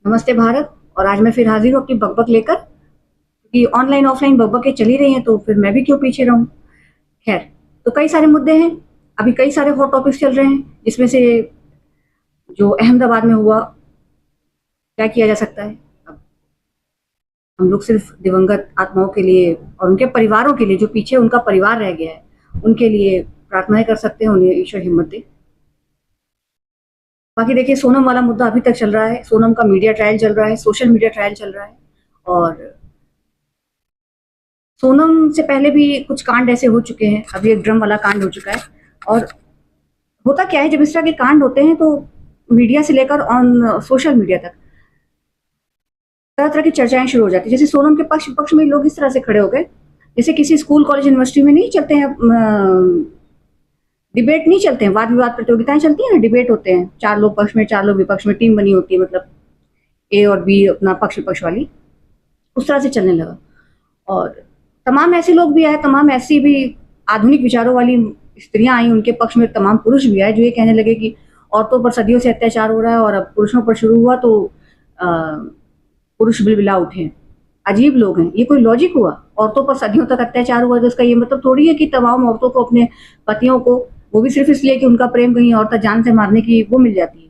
नमस्ते भारत। और आज मैं फिर हाजिर हूँ अपनी बकबक लेकर, कि ऑनलाइन ऑफलाइन बकबकें चली रही हैं तो फिर मैं भी क्यों पीछे रहूं। खैर, तो कई सारे मुद्दे हैं, अभी कई सारे हॉट टॉपिक्स चल रहे हैं, जिसमें से जो अहमदाबाद में हुआ, क्या किया जा सकता है। अब हम लोग सिर्फ दिवंगत आत्माओं के लिए और उनके परिवारों के लिए, जो पीछे उनका परिवार रह गया है, उनके लिए प्रार्थनाएं कर सकते हैं, उन्हें ईश्वर हिम्मत दे। बाकी देखिए, सोनम वाला मुद्दा अभी तक चल रहा है, सोनम का मीडिया ट्रायल चल रहा है, सोशल मीडिया ट्रायल चल रहा है। और सोनम से पहले भी कुछ कांड ऐसे हो चुके हैं, अभी एक ड्रम वाला कांड हो चुका है। और होता क्या है, जब इस तरह के कांड होते हैं तो मीडिया से लेकर ऑन सोशल मीडिया तक तरह तरह की चर्चाएं शुरू हो जाती है। जैसे सोनम के पक्ष पक्ष में लोग इस तरह से खड़े हो गए, जैसे किसी स्कूल कॉलेज यूनिवर्सिटी में नहीं चलते हैं, डिबेट नहीं चलते हैं, वाद विवाद प्रतियोगिताएं चलती हैं ना, डिबेट होते हैं, 4 लोग पक्ष में 4 लोग विपक्ष में, टीम बनी होती है, मतलब ए और बी अपना पक्ष विपक्ष वाली, उस तरह से चलने लगा। और तमाम ऐसे लोग भी आए, तमाम ऐसी भी आधुनिक विचारों वाली स्त्रियां आई उनके पक्ष में, तमाम पुरुष भी आए जो ये कहने लगे कि औरतों पर सदियों से अत्याचार हो रहा है और अब पुरुषों पर शुरू हुआ तो पुरुष बिलबिला उठे। अजीब लोग हैं, ये कोई लॉजिक हुआ? औरतों पर सदियों तक अत्याचार हुआ तो इसका ये मतलब थोड़ी है कि तमाम औरतों को अपने पतियों को, वो भी सिर्फ इसलिए कि उनका प्रेम कहीं और था, जान से मारने की वो मिल जाती है।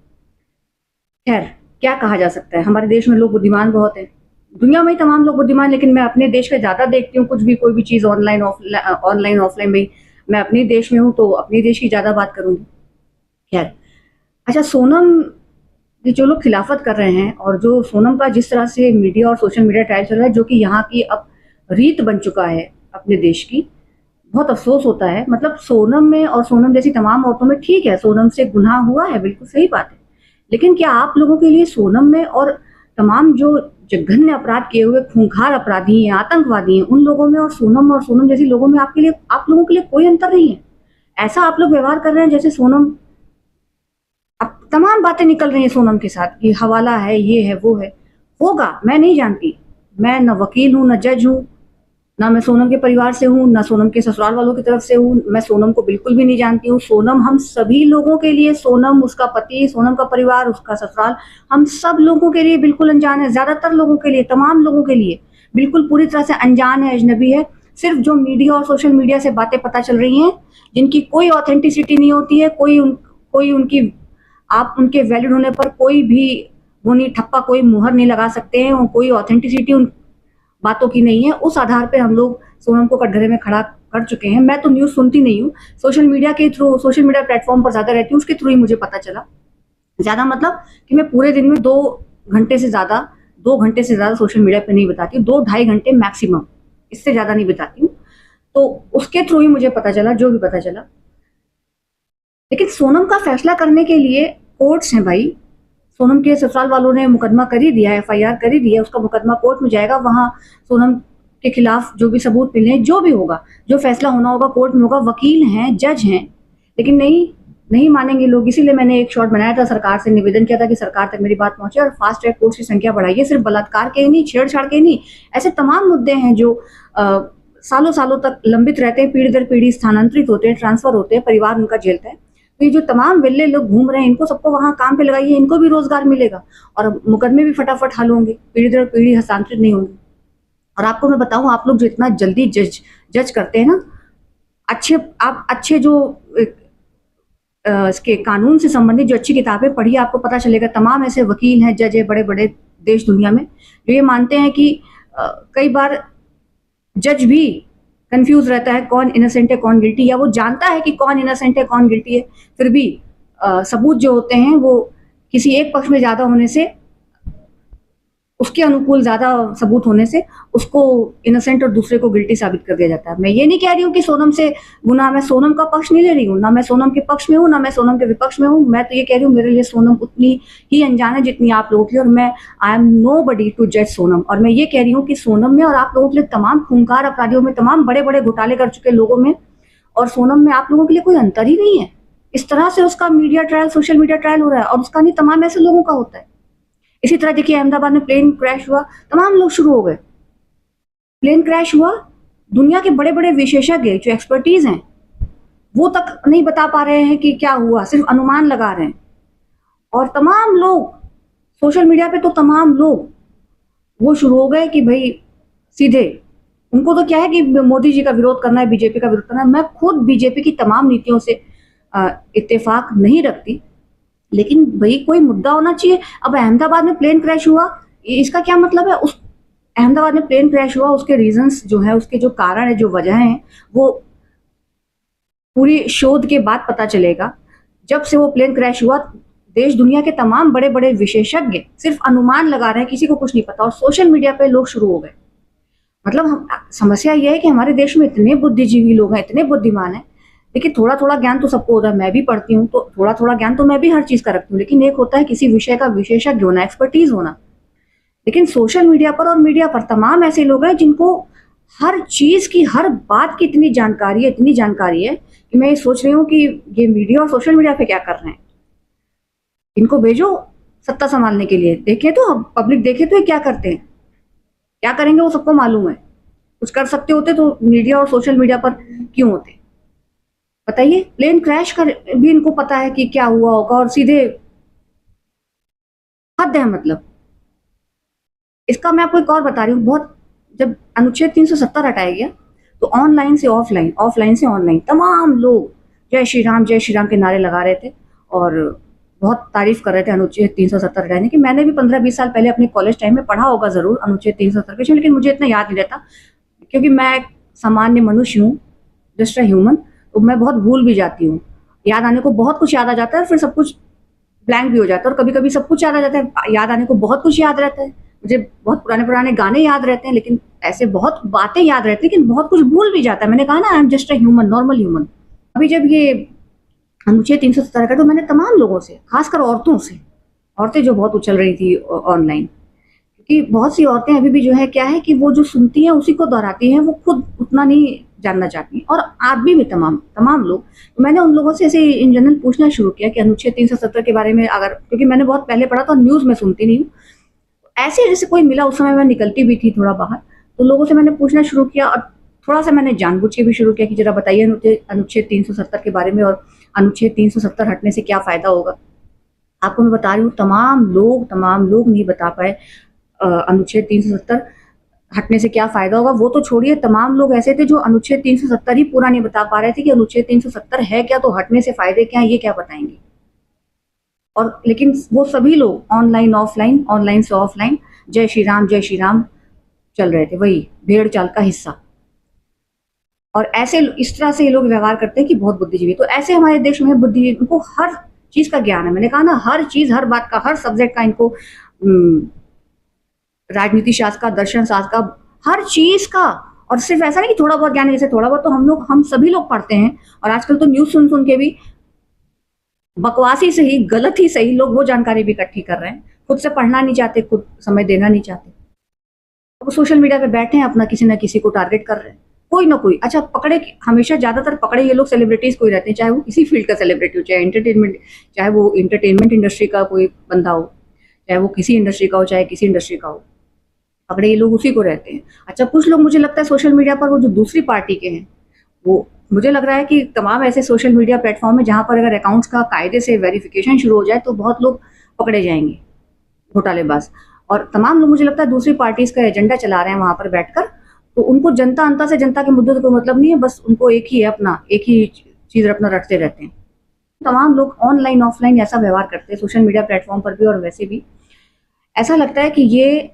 खैर, क्या कहा जा सकता है, हमारे देश में लोग बुद्धिमान बहुत हैं, दुनिया में ही तमाम लोग बुद्धिमान, लेकिन मैं अपने देश का ज्यादा देखती हूँ, कुछ भी कोई भी चीज ऑनलाइन ऑफलाइन में, मैं अपने देश में हूँ तो अपने देश की ज्यादा बात करूंगी। खैर, अच्छा, सोनम, ये जो लोग खिलाफत कर रहे हैं और जो सोनम का जिस तरह से मीडिया और सोशल मीडिया ट्रायल चल रहा है, जो कि यहाँ की अब रीत बन चुका है अपने देश की, बहुत अफसोस होता है। मतलब सोनम में और सोनम जैसी तमाम औरतों में, ठीक है, सोनम से गुनाह हुआ है, बिल्कुल सही बात है, लेकिन क्या आप लोगों के लिए सोनम में और तमाम जो जघन्य अपराध किए हुए खूंखार अपराधी हैं, आतंकवादी हैं, उन लोगों में और सोनम जैसी लोगों में आपके लिए, आप लोगों के लिए कोई अंतर नहीं है? ऐसा आप लोग व्यवहार कर रहे हैं जैसे सोनम, अब तमाम बातें निकल रही हैं सोनम के साथ कि हवाला है, ये है, वो है। होगा, मैं नहीं जानती, मैं न वकील हूं, न जज हूं, ना मैं सोनम के परिवार से हूँ, ना सोनम के ससुराल वालों की तरफ से हूँ, मैं सोनम को बिल्कुल भी नहीं जानती हूँ। सोनम हम सभी लोगों के लिए, सोनम, उसका पति, सोनम का परिवार, उसका ससुराल, हम सब लोगों के लिए बिल्कुल अनजान है, ज्यादातर लोगों के लिए, तमाम लोगों के लिए बिल्कुल पूरी तरह से अनजान है, अजनबी है। सिर्फ जो मीडिया और सोशल मीडिया से बातें पता चल रही हैं, जिनकी कोई ऑथेंटिसिटी नहीं होती है, कोई उनकी, आप उनके वैलिड होने पर कोई भी वो नहीं, ठप्पा कोई मुहर नहीं लगा सकते हैं, कोई ऑथेंटिसिटी उन बातों की नहीं है, उस आधार पे हम लोग सोनम को कटघरे में खड़ा कर चुके हैं। मैं तो न्यूज़ सुनती नहीं हूँ, सोशल मीडिया के थ्रू, सोशल मीडिया प्लेटफॉर्म पर ज़्यादा रहती हूँ, उसके थ्रू ही मुझे पता चला। ज़्यादा मतलब कि मैं पूरे दिन में 2 घंटे से ज़्यादा, 2 घंटे से ज़्यादा सोशल मीडिया पे नहीं बिताती हूँ, 2 ढाई घंटे मैक्सिमम, इससे ज़्यादा नहीं बिताती हूँ। तो उसके थ्रू ही मुझे पता चला जो भी पता चला। लेकिन सोनम का फैसला करने के लिए कोर्ट्स हैं भाई। सोनम के ससुराल वालों ने मुकदमा कर ही दिया है, एफआईआर कर ही दिया है, उसका मुकदमा कोर्ट में जाएगा, वहां सोनम के खिलाफ जो भी सबूत मिले, जो भी होगा, जो फैसला होना होगा कोर्ट में होगा। वकील हैं, जज हैं, लेकिन नहीं, नहीं मानेंगे लोग। इसीलिए मैंने एक शॉर्ट बनाया था, सरकार से निवेदन किया था कि सरकार तक मेरी बात पहुंचे और फास्ट ट्रैक कोर्ट की संख्या बढ़ाइए। सिर्फ बलात्कार के ही नहीं, छेड़छाड़ के ही नहीं, ऐसे तमाम मुद्दे हैं जो सालों सालों तक लंबित रहते हैं, पीढ़ी दर पीढ़ी स्थानांतरित होते हैं, ट्रांसफर होते हैं, परिवार उनका झेलता है। तो ये जो तमाम विल्ले लोग घूम रहे हैं, इनको सबको वहां काम पे लगाइए, इनको भी रोजगार मिलेगा और मुकदमे भी फटाफट हल होंगे, पीढ़ी दर पीढ़ी हस्तांतरित नहीं होंगे। और आपको मैं बताऊं, आप लोग जो इतना जल्दी जज करते हैं ना, अच्छे जो इसके कानून से संबंधित जो अच्छी किताबें पढ़िए, आपको पता चलेगा तमाम ऐसे वकील हैं, जज है, बड़े बड़े देश दुनिया में, जो ये मानते हैं कि कई बार जज भी कंफ्यूज रहता है कौन इनोसेंट है कौन गिल्टी, या वो जानता है कि कौन इनोसेंट है कौन गिल्टी है, फिर भी सबूत जो होते हैं वो किसी एक पक्ष में ज्यादा होने से, उसके अनुकूल ज्यादा सबूत होने से उसको इनोसेंट और दूसरे को गिल्टी साबित कर दिया जाता है। मैं ये नहीं कह रही हूँ कि सोनम से गुनाह, मैं सोनम का पक्ष नहीं ले रही हूँ, ना मैं सोनम के पक्ष में हूँ, ना मैं सोनम के विपक्ष में हूँ। मैं तो ये कह रही हूँ, मेरे लिए सोनम उतनी ही अनजान है जितनी आप लोगों की, और मैं, I am nobody to जज सोनम। और मैं ये कह रही हूँ कि सोनम में और आप लोगों के लिए, तमाम खूंखार अपराधियों में, तमाम बड़े बड़े घोटाले कर चुके लोगों में और सोनम में आप लोगों के लिए कोई अंतर ही नहीं है। इस तरह से उसका media trial, social media trial हो रहा है, और उसका नहीं, तमाम ऐसे लोगों का होता है। इसी तरह देखिए, अहमदाबाद में प्लेन क्रैश हुआ, तमाम लोग शुरू हो गए, प्लेन क्रैश हुआ, दुनिया के बड़े बड़े विशेषज्ञ जो एक्सपर्टीज हैं वो तक नहीं बता पा रहे हैं कि क्या हुआ, सिर्फ अनुमान लगा रहे हैं। और तमाम लोग सोशल मीडिया पे तो तमाम लोग वो शुरू हो गए कि भाई सीधे उनको तो क्या है कि मोदी जी का विरोध करना है, बीजेपी का विरोध करना है। मैं खुद बीजेपी की तमाम नीतियों से इत्तेफाक नहीं रखती, लेकिन भाई कोई मुद्दा होना चाहिए। अब अहमदाबाद में प्लेन क्रैश हुआ, इसका क्या मतलब है? उस अहमदाबाद में प्लेन क्रैश हुआ, उसके रीजंस जो है, उसके जो कारण है, जो वजह हैं, वो पूरी शोध के बाद पता चलेगा। जब से वो प्लेन क्रैश हुआ, देश दुनिया के तमाम बड़े बड़े विशेषज्ञ सिर्फ अनुमान लगा रहे हैं, किसी को कुछ नहीं पता, और सोशल मीडिया पे लोग शुरू हो गए। मतलब हम समस्या ये है कि हमारे देश में इतने बुद्धिजीवी लोग हैं, इतने बुद्धिमान हैं, लेकिन थोड़ा थोड़ा ज्ञान तो सबको होता है। मैं भी पढ़ती हूँ, तो थोड़ा थोड़ा ज्ञान तो मैं भी हर चीज का रखती हूँ, लेकिन एक होता है किसी विषय का विशेषज्ञ होना, एक्सपर्टीज होना। लेकिन सोशल मीडिया पर और मीडिया पर तमाम ऐसे लोग हैं जिनको हर चीज की, हर बात की इतनी जानकारी है, इतनी जानकारी है कि मैं ये सोच रही हूँ कि ये मीडिया और सोशल मीडिया पे क्या कर रहे हैं। इनको भेजो सत्ता संभालने के लिए, देखें तो पब्लिक देखे तो ये क्या करते हैं, क्या करेंगे वो सबको मालूम है। कुछ कर सकते होते तो मीडिया और सोशल मीडिया पर क्यों होते? बताइए, प्लेन क्रैश का भी इनको पता है कि क्या हुआ होगा, और सीधे हद है। मतलब इसका मैं आपको एक और बता रही हूँ। बहुत जब अनुच्छेद 370 हटाया गया तो ऑनलाइन से ऑफलाइन, ऑफलाइन से ऑनलाइन तमाम लोग जय श्री राम के नारे लगा रहे थे और बहुत तारीफ कर रहे थे अनुच्छेद 370 हटाने की। मैंने भी 15-20 साल पहले अपने कॉलेज टाइम में पढ़ा होगा जरूर अनुच्छेद 370 के, लेकिन मुझे इतना याद नहीं रहता क्योंकि मैं एक सामान्य मनुष्य हूँ, जस्ट अ ह्यूमन, तो मैं बहुत भूल भी जाती हूँ। याद आने को बहुत कुछ याद आ जाता है, फिर सब कुछ ब्लैंक भी हो जाता है, और कभी कभी सब कुछ याद आ जाता है, याद आने को बहुत कुछ याद रहता है। मुझे बहुत पुराने पुराने गाने याद रहते हैं, लेकिन ऐसे बहुत बातें याद रहती है, लेकिन बहुत कुछ भूल भी जाता है। मैंने कहा ना, I am just a human, normal human. अभी जब ये अनुच्छेद 370 का, तो मैंने तमाम लोगों से, खासकर औरतों से, औरतें जो बहुत उछल रही थी ऑनलाइन, क्योंकि बहुत सी औरतें अभी भी जो है क्या है कि वो जो सुनती हैं उसी को दोहराती हैं, वो खुद उतना नहीं जानना चाहती, और आदमी भी तमाम लोग। तो मैंने उन लोगों से ऐसे इन जनरल पूछना शुरू किया कि अनुच्छेद 370 के बारे में, अगर, क्योंकि मैंने बहुत पहले पढ़ा था, न्यूज़ में सुनती नहीं हूँ, ऐसे जैसे कोई मिला, उस समय मैं निकलती भी थी थोड़ा बाहर, तो लोगों से मैंने पूछना शुरू किया, और थोड़ा सा मैंने जानबूझ के भी शुरू किया कि जरा बताइए अनुच्छेद 370 के बारे में, और अनुच्छेद 370 हटने से क्या फायदा होगा। आपको मैं बता रही हूँ, तमाम लोग नहीं बता पाए अनुच्छेद 370 हटने से क्या फायदा होगा। वो तो छोड़िए, तमाम लोग ऐसे थे जो अनुच्छेद 370 ही पूरा नहीं बता पा रहे थे कि अनुच्छेद 370 है क्या, तो हटने से फायदे क्या, ये क्या बताएंगे। और लेकिन वो सभी लोग ऑनलाइन ऑफलाइन, ऑनलाइन से ऑफलाइन, जय श्री राम चल रहे थे, वही भेड़ चाल का हिस्सा। और ऐसे इस तरह से ये लोग व्यवहार करते हैं कि बहुत बुद्धिजीवी। तो ऐसे हमारे देश में बुद्धिजीवी, इनको हर चीज का ज्ञान है। मैंने कहा ना, हर चीज, हर बात का, हर सब्जेक्ट का इनको, राजनीति शास्त्र का, दर्शन शास्त्र का, हर चीज का। और सिर्फ ऐसा नहीं कि थोड़ा बहुत ज्ञान है, जैसे थोड़ा बहुत तो हम सभी लोग पढ़ते हैं, और आजकल तो न्यूज सुन सुन के भी बकवासी से ही, गलत ही सही, लोग वो जानकारी भी इकट्ठी कर रहे हैं, खुद से पढ़ना नहीं चाहते, खुद समय देना नहीं चाहते। वो सोशल मीडिया पे बैठे हैं, अपना किसी ना किसी को टारगेट कर रहे हैं, कोई ना कोई। अच्छा, पकड़े, हमेशा ज्यादातर पकड़े ये लोग सेलिब्रिटीज को ही रहते हैं, चाहे वो किसी फील्ड का सेलिब्रिटी हो, चाहे वो इंटरटेनमेंट इंडस्ट्री का कोई बंदा हो, चाहे वो किसी इंडस्ट्री का हो, चाहे किसी इंडस्ट्री का हो, पकड़े ये लोग उसी को रहते हैं। अच्छा, कुछ लोग मुझे लगता है सोशल मीडिया पर वो जो दूसरी पार्टी के हैं, वो मुझे लग रहा है कि तमाम ऐसे सोशल मीडिया प्लेटफॉर्म है जहां पर अगर अकाउंट्स का कायदे से वेरिफिकेशन शुरू हो जाए तो बहुत लोग पकड़े जाएंगे, घोटालेबाज। और तमाम लोग मुझे लगता है दूसरी पार्टीज का एजेंडा चला रहे हैं वहां पर बैठकर, तो उनको जनता से, जनता के मुद्दों से कोई मतलब नहीं है, बस उनको एक ही है, अपना एक ही चीज अपना रखते रहते हैं। तमाम लोग ऑनलाइन ऑफलाइन ऐसा व्यवहार करते हैं, सोशल मीडिया प्लेटफॉर्म पर भी और वैसे भी। ऐसा लगता है कि ये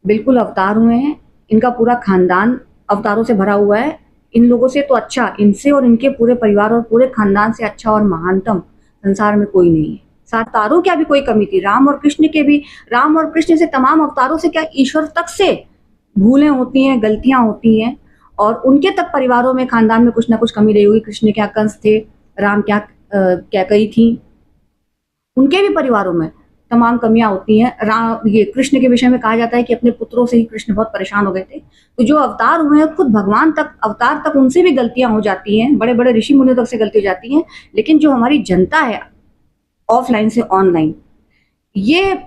बिल्कुल अवतार हुए हैं, इनका पूरा खानदान अवतारों से भरा हुआ है। इन लोगों से तो अच्छा, इनसे और इनके पूरे परिवार और पूरे खानदान से अच्छा और महानतम संसार में कोई नहीं है। अवतारों क्या भी कोई कमी थी, राम और कृष्ण से, तमाम अवतारों से क्या, ईश्वर तक से भूलें होती हैं, गलतियां होती हैं, और उनके तक परिवारों में, खानदान में कुछ ना कुछ कमी रही होगी। कृष्ण क्या कंस थे, राम क्या कैकई थी, उनके भी परिवारों में तमाम कमियां होती हैं। ये कृष्ण के विषय में कहा जाता है कि अपने पुत्रों से ही कृष्ण बहुत परेशान हो गए थे। तो जो अवतार हुए हैं, खुद भगवान तक, अवतार तक, उनसे भी गलतियां हो जाती हैं, बड़े बड़े ऋषि मुनियों तक से गलती हो जाती हैं। लेकिन जो हमारी जनता है ऑफलाइन से ऑनलाइन, ये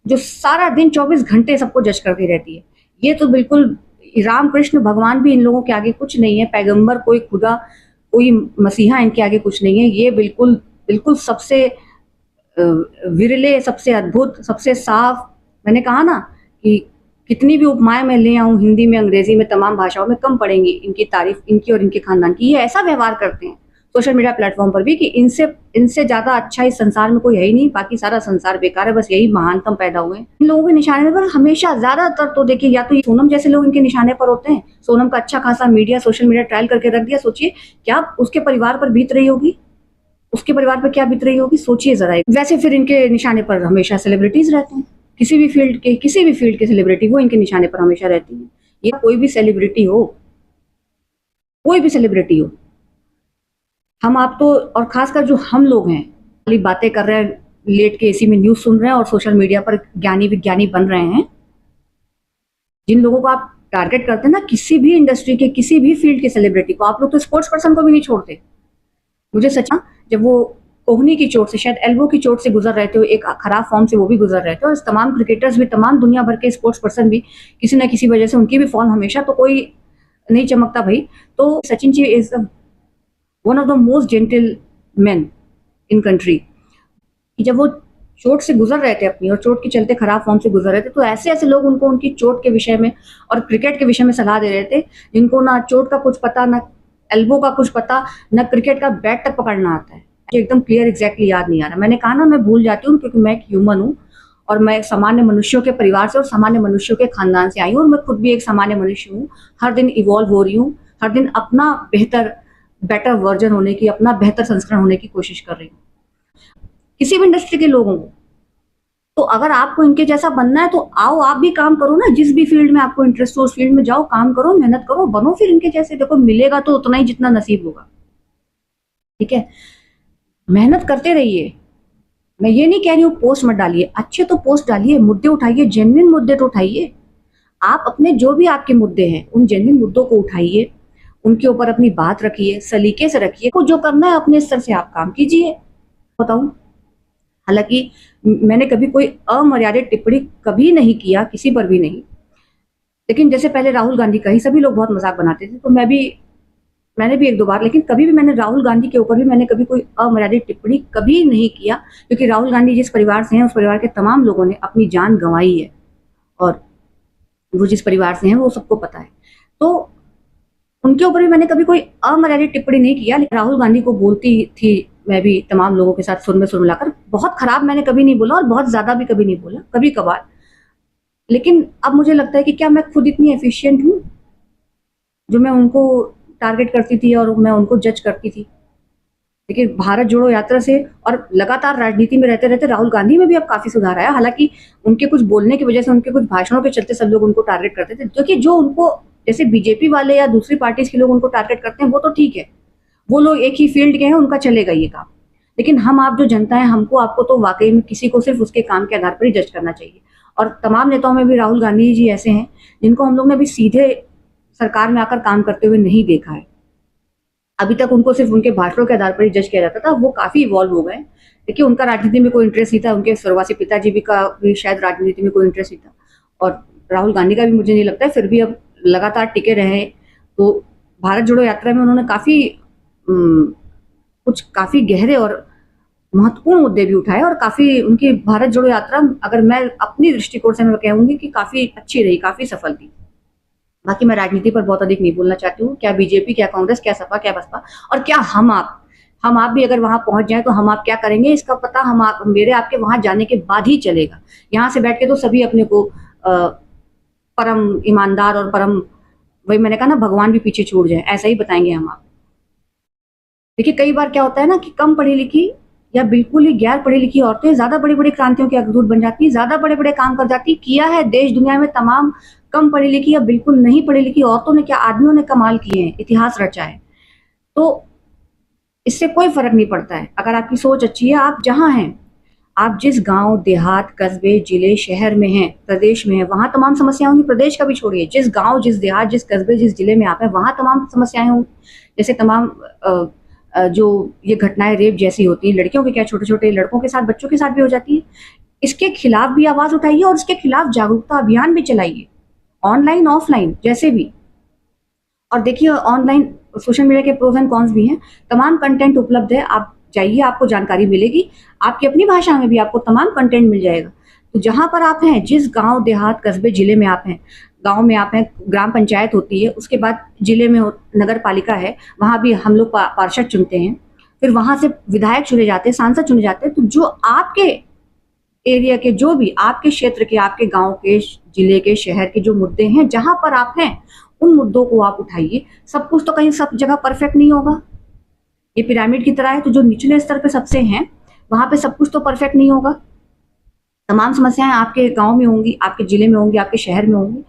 जो सारा दिन 24 घंटे सबको जज करती रहती है, ये तो बिल्कुल, राम कृष्ण भगवान भी इन लोगों के आगे कुछ नहीं है, पैगंबर, कोई खुदा, कोई मसीहा इनके आगे कुछ नहीं है। ये बिल्कुल सबसे विरले, सबसे अद्भुत, सबसे साफ। मैंने कहा ना कि कितनी भी उपमाएं मैं ले आऊं हिंदी में, अंग्रेजी में, तमाम भाषाओं में, कम पड़ेंगी इनकी तारीफ, इनकी और इनके खानदान की। ये ऐसा व्यवहार करते हैं सोशल मीडिया प्लेटफॉर्म पर भी कि इनसे ज्यादा अच्छा इस संसार में कोई है ही नहीं, बाकी सारा संसार बेकार है, बस यही महानतम पैदा हुए हैं। इन लोगों के निशाने पर हमेशा ज्यादातर तो देखिए, या तो ये सोनम जैसे लोग इनके निशाने पर होते हैं। सोनम का अच्छा खासा मीडिया, सोशल मीडिया ट्रायल करके रख दिया। सोचिए क्या उसके परिवार पर बीत रही होगी, उसके परिवार पर क्या बीत रही होगी, सोचिए जरा। वैसे फिर इनके निशाने पर हमेशा सेलिब्रिटीज रहते हैं, किसी भी फील्ड के सेलिब्रिटी वो इनके निशाने पर हमेशा रहती है। ये कोई भी सेलिब्रिटी हो, कोई भी सेलिब्रिटी हो, हम आप तो, और खासकर जो हम लोग हैं, खाली बातें कर रहे हैं, लेट के एसी में न्यूज सुन रहे हैं और सोशल मीडिया पर ज्ञानी विज्ञानी बन रहे हैं। जिन लोगों को आप टारगेट करते हैं ना, किसी भी इंडस्ट्री के, किसी भी फील्ड के सेलिब्रिटी को, आप लोग तो स्पोर्ट्स पर्सन को भी नहीं छोड़ते। मुझे सच, जब वो कोहनी की चोट से, शायद एल्बो की चोट से गुजर रहे थे, एक खराब फॉर्म से वो भी गुजर रहे थे, और तमाम क्रिकेटर्स भी, तमाम दुनिया भर के स्पोर्ट्स पर्सन भी किसी ना किसी वजह से उनकी भी फॉर्म हमेशा तो कोई नहीं चमकता भाई। तो Sachin ji is one of the most gentle man in country. जब वो चोट से गुजर रहे थे अपनी, और चोट के चलते खराब फॉर्म से गुजर रहे थे, तो ऐसे ऐसे लोग उनको उनकी चोट के विषय में और क्रिकेट के विषय में सलाह दे रहे थे, जिनको ना चोट का कुछ पता, ना एल्बो का कुछ पता, ना क्रिकेट का बैट तक पकड़ना आता है। एकदम क्लियर एग्जैक्टली याद नहीं आ रहा। मैंने कहा ना, मैं भूल जाती हूँ क्योंकि मैं एक ह्यूमन हूँ, और मैं सामान्य मनुष्यों के परिवार से और सामान्य मनुष्यों के खानदान से आई हूँ, और मैं खुद भी एक सामान्य मनुष्य हूँ। हर दिन इवॉल्व हो रही हूँ, हर दिन अपना बेटर वर्जन होने की, अपना बेहतर संस्करण होने की कोशिश कर रही हूँ। किसी भी इंडस्ट्री के लोगों को, तो अगर आपको इनके जैसा बनना है तो आओ, आप भी काम करो ना, जिस भी फील्ड में आपको इंटरेस्ट हो उस फील्ड में जाओ, काम करो, मेहनत करो, बनो फिर इनके जैसे। देखो मिलेगा तो उतना ही जितना नसीब होगा, ठीक है। मेहनत करते रहिए। मैं ये नहीं कह रही हूँ पोस्ट मत डालिए, अच्छे तो पोस्ट डालिए, मुद्दे उठाइए, जेन्युइन मुद्दे तो उठाइए। आप अपने जो भी आपके मुद्दे हैं उन जेन्युइन मुद्दों को उठाइए, उनके ऊपर अपनी बात रखिए, सलीके से रखिए। को जो करना है अपने स्तर से आप काम कीजिए। बताऊं, हालांकि मैंने कभी कोई अमर्यादित टिप्पणी कभी नहीं किया, किसी पर भी नहीं, लेकिन जैसे पहले राहुल गांधी का ही सभी लोग बहुत मजाक बनाते थे, तो मैंने भी एक दो बार, लेकिन कभी भी मैंने राहुल गांधी के ऊपर भी मैंने कभी कोई अमर्यादित टिप्पणी कभी नहीं किया, क्योंकि राहुल गांधी जिस परिवार से हैं उस परिवार के तमाम लोगों ने अपनी जान गंवाई है, और वो जिस परिवार से हैं वो सबको पता है। तो उनके ऊपर भी मैंने कभी कोई अमर्यादित टिप्पणी नहीं किया। लेकिन राहुल गांधी को बोलती थी मैं भी तमाम लोगों के साथ सुर में सुर मिलाकर, बहुत खराब मैंने कभी नहीं बोला और बहुत ज्यादा भी कभी नहीं बोला, कभी कभार। लेकिन अब मुझे लगता है कि क्या मैं खुद इतनी एफिशिएंट हूँ जो मैं उनको टारगेट करती थी और मैं उनको जज करती थी। लेकिन भारत जोड़ो यात्रा से और लगातार राजनीति में रहते रहते राहुल गांधी में भी अब काफी सुधार आया। हालांकि उनके कुछ बोलने की वजह से, उनके कुछ भाषणों के चलते सब लोग उनको टारगेट करते थे, क्योंकि जो उनको, जैसे बीजेपी वाले या दूसरी पार्टी के लोग उनको टारगेट करते हैं वो तो ठीक है, वो लोग एक ही फील्ड के हैं, उनका चलेगा ये काम। लेकिन हम आप जो जनता है, हमको आपको तो वाकई में किसी को सिर्फ उसके काम के आधार पर ही जज करना चाहिए। और तमाम नेताओं में भी राहुल गांधी जी ऐसे हैं जिनको हम लोग ने अभी सीधे सरकार में आकर काम करते हुए नहीं देखा है। अभी तक उनको सिर्फ उनके भाषणों के आधार पर ही जज किया जाता था। वो काफी इवॉल्व हो गए। देखिए उनका राजनीति में कोई इंटरेस्ट नहीं था, उनके स्वर्गवासी पिताजी भी का भी शायद राजनीति में कोई इंटरेस्ट नहीं था, और राहुल गांधी का भी मुझे नहीं लगता है। फिर भी अब लगातार टिके रहे, तो भारत जोड़ो यात्रा में उन्होंने कुछ काफी गहरे और महत्वपूर्ण मुद्दे भी उठाए, और काफी उनकी भारत जोड़ो यात्रा, अगर मैं अपनी दृष्टिकोण से मैं कहूंगी कि काफी अच्छी रही, काफी सफल थी। बाकी मैं राजनीति पर बहुत अधिक नहीं बोलना चाहती हूँ, क्या बीजेपी, क्या कांग्रेस, क्या सपा, क्या बसपा, और क्या हम आप भी अगर वहां पहुंच जाए तो हम आप क्या करेंगे इसका पता मेरे आपके वहां जाने के बाद ही चलेगा। यहाँ से बैठ के तो सभी अपने को परम ईमानदार और परम, वही मैंने कहा ना, भगवान भी पीछे छूट जाए, ऐसा ही बताएंगे हम आप। देखिए कई बार क्या होता है ना कि कम पढ़ी लिखी या बिल्कुल ही गैर पढ़ी लिखी औरतें ज्यादा बड़ी बड़ी क्रांतियों की अग्रदूत बन जाती है, ज्यादा बड़े बड़े काम कर जाती। किया है देश दुनिया में तमाम कम पढ़ी लिखी या बिल्कुल नहीं पढ़ी लिखी औरतों ने, क्या आदमियों ने कमाल किए हैं, इतिहास रचा है। तो इससे कोई फर्क नहीं पड़ता है अगर आपकी सोच अच्छी है। आप जहां हैं, आप जिस गांव, देहात, कस्बे, जिले, शहर में हैं, प्रदेश में हैं, वहां तमाम समस्याएं होंगी। प्रदेश का भी छोड़िए, जिस गांव, जिस देहात, जिस कस्बे, जिस जिले में आप हैं, वहां तमाम समस्याएं होंगी। जैसे तमाम जो ये घटनाएं रेप जैसी होती है, लड़कियों के क्या, छोटे छोटे लड़कों के साथ, बच्चों के साथ भी हो जाती है, इसके खिलाफ भी आवाज उठाइए और इसके खिलाफ जागरूकता अभियान भी चलाइए, ऑनलाइन ऑफलाइन जैसे भी। और देखिए ऑनलाइन सोशल मीडिया के प्रोज एंड कॉन्स भी हैं, तमाम कंटेंट उपलब्ध है। आप जाइए, आपको जानकारी मिलेगी, आपकी अपनी भाषा में भी आपको तमाम कंटेंट मिल जाएगा। तो जहाँ पर आप हैं, जिस गाँव, देहात, कस्बे, जिले में आप हैं, गाँव में आप हैं, ग्राम पंचायत होती है, उसके बाद जिले में नगर पालिका है, वहाँ भी हम लोग पार्षद चुनते हैं, फिर वहाँ से विधायक चुने जाते हैं, सांसद चुने जाते हैं। तो जो आपके एरिया के, जो भी आपके क्षेत्र के, आपके गांव के, जिले के, शहर के जो मुद्दे हैं, जहां पर आप हैं, उन मुद्दों को आप उठाइए। सब कुछ तो कहीं सब जगह परफेक्ट नहीं होगा, ये पिरामिड की तरह है, तो जो निचले स्तर पे सबसे हैं, वहां पे सब कुछ तो परफेक्ट नहीं होगा। तमाम समस्याएं आपके गांव में होंगी, आपके जिले में होंगी, आपके शहर में होंगी,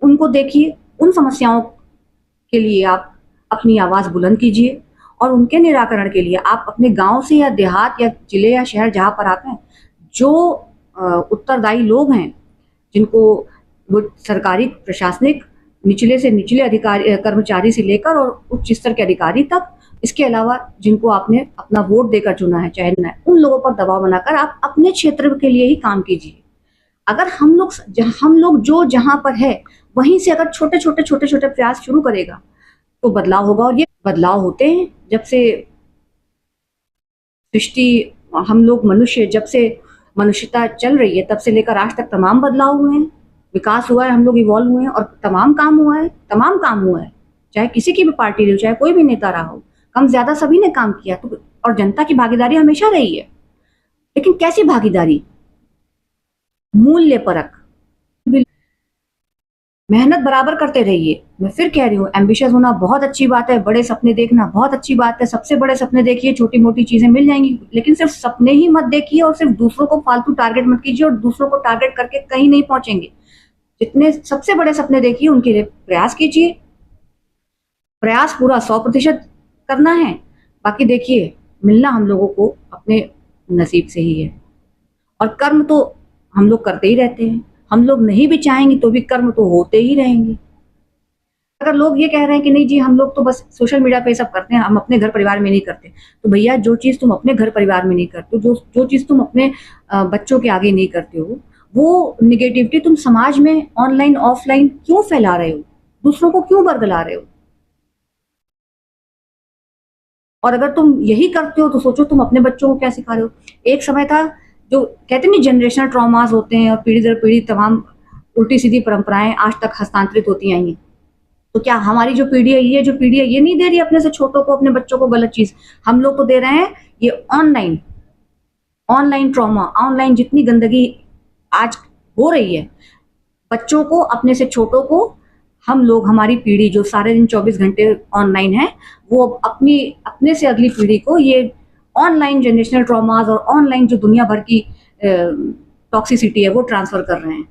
उनको देखिए, उन समस्याओं के लिए आप अपनी आवाज बुलंद कीजिए और उनके निराकरण के लिए आप अपने गांव से या देहात या जिले या शहर जहां पर आप हैं, जो उत्तरदायी लोग हैं, जिनको वो सरकारी प्रशासनिक निचले से निचले अधिकारी, कर्मचारी से लेकर और उच्च स्तर के अधिकारी तक, इसके अलावा जिनको आपने अपना वोट देकर चुना है, चाहे चुना है, उन लोगों पर दबाव बनाकर आप अपने क्षेत्र के लिए ही काम कीजिए। अगर हम लोग जो जहां पर है वहीं से अगर छोटे छोटे प्रयास शुरू करेगा तो बदलाव होगा। और ये बदलाव होते हैं जब से सृष्टि, हम लोग मनुष्य, जब से मनुष्यता चल रही है तब से लेकर आज तक तमाम बदलाव हुए हैं, विकास हुआ है, हम लोग इवॉल्व हुए हैं और तमाम काम हुआ है, चाहे किसी की भी पार्टी रही हो, चाहे कोई भी नेता रहा हो, कम ज्यादा सभी ने काम किया। तो और जनता की भागीदारी हमेशा रही है, लेकिन कैसी भागीदारी? मूल्य परक, मेहनत बराबर करते रहिए। मैं फिर कह रही हूँ, एम्बिशियस होना बहुत अच्छी बात है, बड़े सपने देखना बहुत अच्छी बात है, सबसे बड़े सपने देखिए, छोटी मोटी चीजें मिल जाएंगी, लेकिन सिर्फ सपने ही मत देखिए और सिर्फ दूसरों को फालतू टारगेट मत कीजिए और दूसरों को टारगेट करके कहीं नहीं पहुंचेंगे। जितने सबसे बड़े सपने देखिए उनके लिए प्रयास कीजिए, प्रयास पूरा 100% करना है। बाकी देखिए, मिलना हम लोगों को अपने नसीब से ही है और कर्म तो हम लोग करते ही रहते हैं। हम लोग नहीं भी चाहेंगे तो भी कर्म तो होते ही रहेंगे। अगर लोग ये कह रहे हैं कि नहीं जी हम लोग तो बस सोशल मीडिया पे सब करते हैं, हम अपने घर परिवार में नहीं करते, तो भैया जो चीज तुम अपने घर परिवार में नहीं करते हो, जो चीज तुम अपने बच्चों के आगे नहीं करते हो, वो निगेटिविटी तुम समाज में ऑनलाइन ऑफलाइन क्यों फैला रहे हो? दूसरों को क्यों बरगला रहे हो? और अगर तुम यही करते हो तो सोचो तुम अपने बच्चों को क्या सिखा रहे हो। एक समय था, जो कहते नहीं जनरेशनल ट्रॉमास होते हैं और पीढ़ी दर पीढ़ी तमाम उल्टी सीधी परंपराएं आज तक हस्तांतरित होती आई हैं। तो क्या हमारी जो पीढ़ी है, ये जो पीढ़ी है, ये नहीं दे रही अपने से छोटों को, अपने बच्चों को गलत चीज? हम लोग तो दे रहे हैं ये ऑनलाइन ट्रॉमा, ऑनलाइन जितनी गंदगी आज हो रही है, बच्चों को, अपने से छोटों को, हम लोग, हमारी पीढ़ी जो सारे दिन 24 घंटे ऑनलाइन है, वो अपने से अगली पीढ़ी को ये ऑनलाइन जनरेशनल ट्रॉमास और ऑनलाइन जो दुनिया भर की टॉक्सिसिटी है वो ट्रांसफर कर रहे हैं।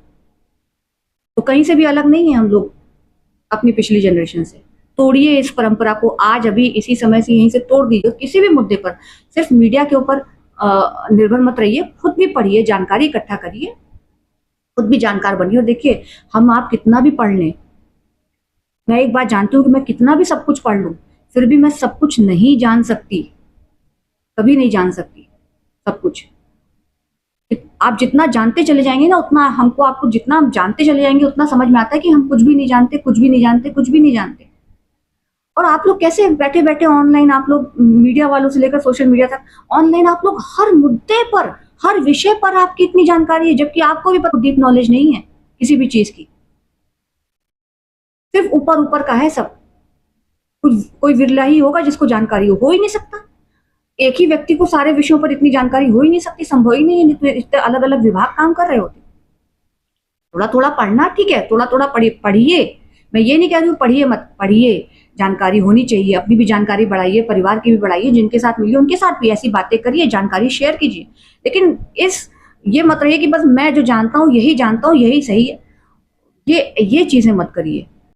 तो कहीं से भी अलग नहीं है हम लोग अपनी पिछली जनरेशन से। तोड़िए इस परंपरा को, आज अभी इसी समय से यहीं से तोड़ दीजिए। किसी भी मुद्दे पर सिर्फ मीडिया के ऊपर निर्भर मत रहिए, खुद भी पढ़िए, जानकारी इकट्ठा करिए, खुद भी जानकार बनिए। और देखिए, हम आप कितना भी पढ़ लें, मैं एक बात जानती हूँ कि मैं कितना भी सब कुछ पढ़ लूं, फिर भी मैं सब कुछ नहीं जान सकती, कभी नहीं जान सकती सब कुछ। आप जितना जानते चले जाएंगे ना, उतना आपको जितना हम जानते चले जाएंगे उतना समझ में आता है कि हम कुछ भी नहीं जानते, कुछ भी नहीं जानते, कुछ भी नहीं जानते। और आप लोग कैसे बैठे बैठे ऑनलाइन, आप लोग मीडिया वालों से लेकर सोशल मीडिया तक ऑनलाइन, आप लोग हर मुद्दे पर, हर विषय पर आपकी इतनी जानकारी है, जबकि आपको भी डीप नॉलेज नहीं है किसी भी चीज की, सिर्फ ऊपर ऊपर का है सब। कोई विरला ही होगा जिसको जानकारी हो ही नहीं सकता। एक ही व्यक्ति को सारे विषयों पर इतनी जानकारी हो ही नहीं सकती, संभव ही नहीं है, इतने अलग अलग विभाग काम कर रहे होते। थोड़ा थोड़ा पढ़ना ठीक है, थोड़ा थोड़ा पढ़िए, मैं ये नहीं कह रही हूँ पढ़िए मत, पढ़िए, जानकारी होनी चाहिए, अपनी भी जानकारी बढ़ाइए, परिवार की भी बढ़ाइए, जिनके साथ मिलिए उनके साथ भी ऐसी बातें करिए, जानकारी शेयर कीजिए। लेकिन ये मत रहिए कि बस मैं जो जानता हूँ यही जानता हूँ, यही सही है, ये चीजें मत करिए।